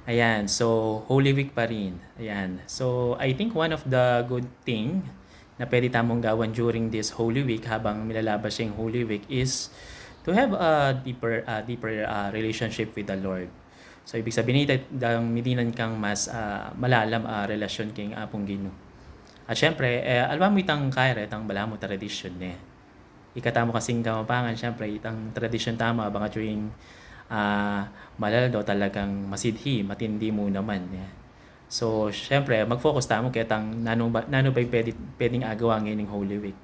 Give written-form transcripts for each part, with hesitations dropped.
Ayan, so Holy Week pa rin. Ayan. So I think one of the good thing na pwede tamong gawan during this Holy Week habang milalabas yung Holy Week is to have a deeper relationship with the Lord. So ibig sabihin nito, midinan kang mas malalam relasyon kay Apong Ginoo. At syempre, alam mo itang kaya itang bala mo tradisyon ne. Ikatamo kasing kamapangan, syempre, itang tradisyon tama, baka tuwing malal daw talagang masidhi, matindi mo naman. Yeah. So, syempre, mag-focus tamo kaya tang nano ba pwedeng agawa ngayon ng Holy Week.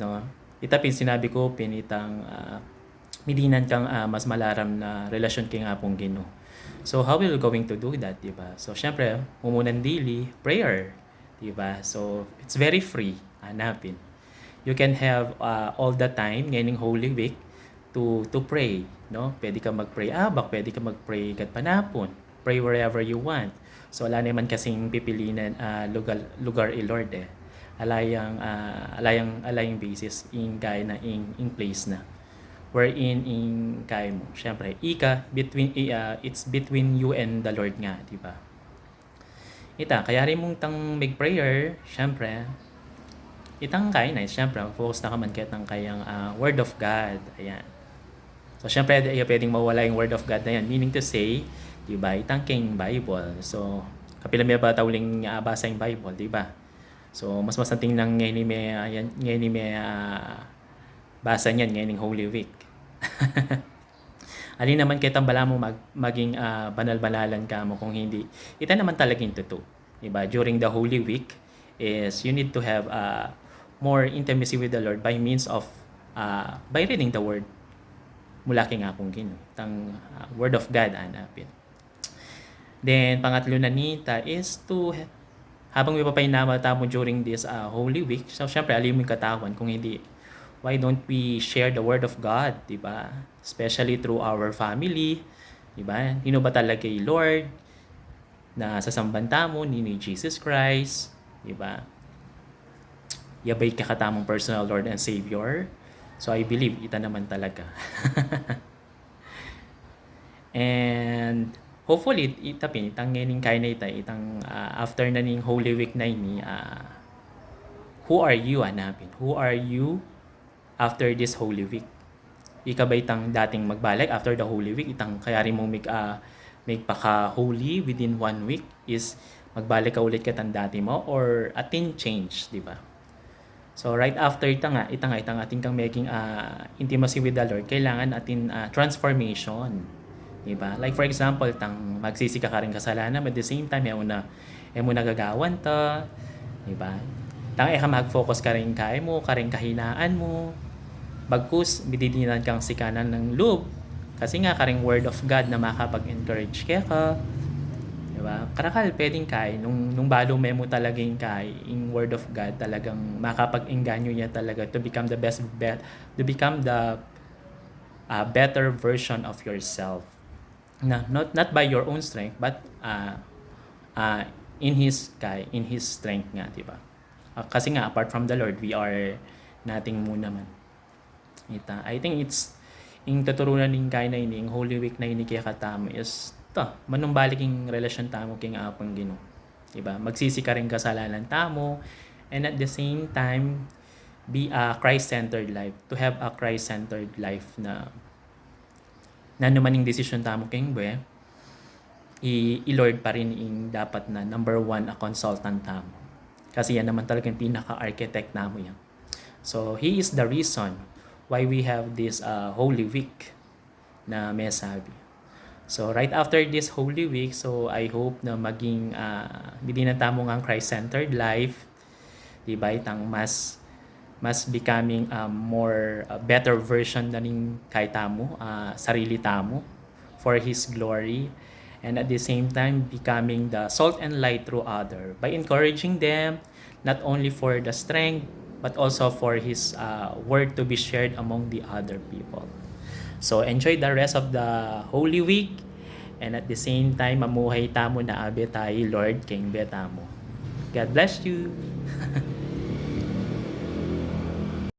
No? Itapin sinabi ko, pinitang midinan kang mas malaram na relasyon kay Apong Ginoo. So, how will you going to do that, di ba? So, syempre, mumunan daily, prayer, di ba? So, it's very free, hanapin. You can have all the time ngayong Holy Week to pray, no? Pwede ka mag-pray pwede ka mag-pray kat panapon. Pray wherever you want. So wala naman kasing pipilinan lugar Lord eh. Alayang basis in kay na in place na. Wherein in kay mo. Syempre, it's between you and the Lord nga, di ba? Kaya rin mong tang make prayer, syempre, itang kay na, syempre, focus na ka man kitang kayang Word of God. Ayan. So, syempre, pwedeng mawala yung Word of God na yan. Meaning to say, di ba, itang king Bible. So, kapila may ba tawling basa yung Bible, di ba? So, mas masanting nang ngayon may basa niyan ngayon ng Holy Week. Alin naman kitang bala mo maging banal-banalan ka mo kung hindi. Ita naman talagang totoo. Di ba? During the Holy Week is you need to have more intimacy with the Lord by means of by reading the Word mula kay Apong Ginoo. Tang Word of God hanapin. Then, pangatlo na nita is to habang may papainama tamo during this Holy Week, so syempre alim mo yung katawan kung hindi, why don't we share the Word of God, di ba? Especially through our family, di ba? Hino ba talaga kay Lord na sasamban tamo ni Jesus Christ, di ba? Yabay ka katamong personal Lord and Savior. So I believe ita naman talaga. And hopefully itapin itang ngayon kaya na itang after na ning Holy Week na ini who are you hanapin? Who are you after this Holy Week? Ika ba itang dating magbalay after the Holy Week? Itang kaya rin mong make paka-holy within 1 week is magbalik ka ulit katang dati mo or atin change, di ba? So right after itang ating kang making intimacy with the Lord, kailangan atin transformation. Diba? Like for example, tang magsisika ka rin kasalanan, but at the same time, mo nagagawan ta. Diba? Tang ka mag-focus ka rin kay mo, ka rin kahinaan mo. Bagkus, bididinan kang sikanan ng loob. Kasi nga, ka rin word of God na makapag-encourage kaya ka. Diba? Karakal, pwedeng kay, nung balo mo talaga yung kay, in word of God, talagang makapag-engganyo niya talaga to become the to become the better version of yourself. Not by your own strength, but in His strength nga, diba? Kasi nga, apart from the Lord, we are nothing mo naman. I think it's, yung tuturunan ng kay na ini, yung Holy Week na ini kaya katamo is, manumbalik yung relasyon tamo kay Apong Ginoo. Diba? Magsisi ka rin kasalanan tamo, and at the same time, be a Christ-centered life. To have a Christ-centered life na naman yung decision tamo kay Ngwe, i-Lord pa rin yung dapat na number 1 a consultant tamo. Kasi yan naman talaga yung pinaka-architect namo yan. So, He is the reason why we have this Holy Week na may sabi. So, right after this Holy Week, so I hope na maging hindi na tamo ng Christ-centered life, diba? Itang mas becoming more better version na ning kay tamo, sarili tamo for His glory, and at the same time becoming the salt and light through other by encouraging them not only for the strength but also for His word to be shared among the other people. So enjoy the rest of the Holy Week, and at the same time mamuhay tamo na abe tayo Lord King betamo. God bless you.